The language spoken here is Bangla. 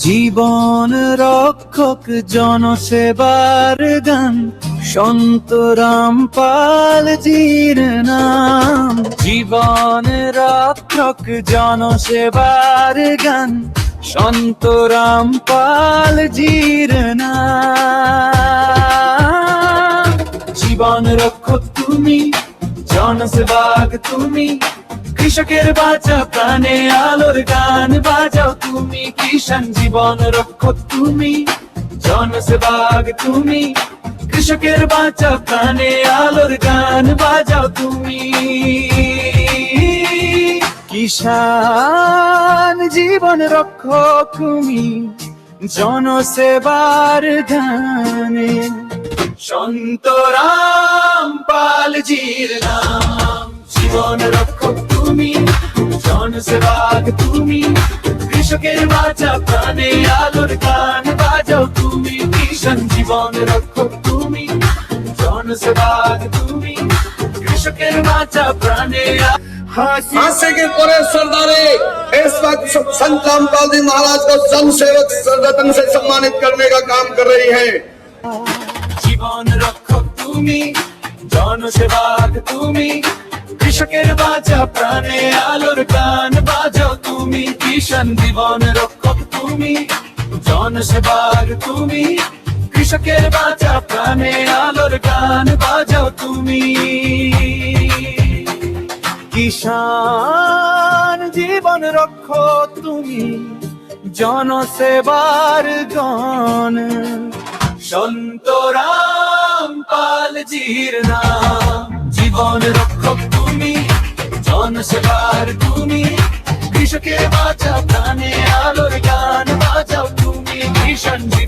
জীবন রক্ষক জনসেবার গান সন্ত রামপালজির নাম। জীবন রক্ষক জনসেবার গান সন্ত রামপালজির নাম। জীবন রক্ষক তুমি, জনসেবক তুমি, কৃষকের বাঁচা প্রাণে আলোর গান বাজাও তুমি। কিষাণ জীবন রক্ষক তুমি, জনসেবক তুমি, কৃষকের বাঁচা প্রাণে আলোর গান বাজাও তুমি। কিষাণ জীবন রক্ষক তুমি, জনসেবার গানে সন্ত রামপালজির নাম। জীবন রক্ষক তুমি, জনসেবক তুমি, কৃষকের বাঁচা প্রাণে আলোর গান বাজাও তুমি। কিষাণ জীবন রক্ষক তুমি, জনসেবক তুমি, কৃষকের বাঁচা প্রাণে। फांसी के पूरे सरदारे इस वक्त संत रामपाल जी महाराज को जन सेवक रत्न से सम्मानित करने का काम कर रही है। জীবন রক্ষক তুমি, জনসেবক তুমি, কৃষকের বাঁচা প্রাণে আলোর গান বাজাও তুমি। কিষাণ জীবন রক্ষক তুমি, জনসেবক তুমি, কৃষকের বাঁচা প্রাণে আলোর গান বাজাও তুমি। কিষাণ জীবন রক্ষক তুমি, জনসেবার গান সন্ত রামপালজির নাম। জীবন রক্ষক তুমি, জনসেবার তুমি, কৃষকের বাঁচা প্রাণে আলোর গান বাজাও তুমি। কিষাণ জীবন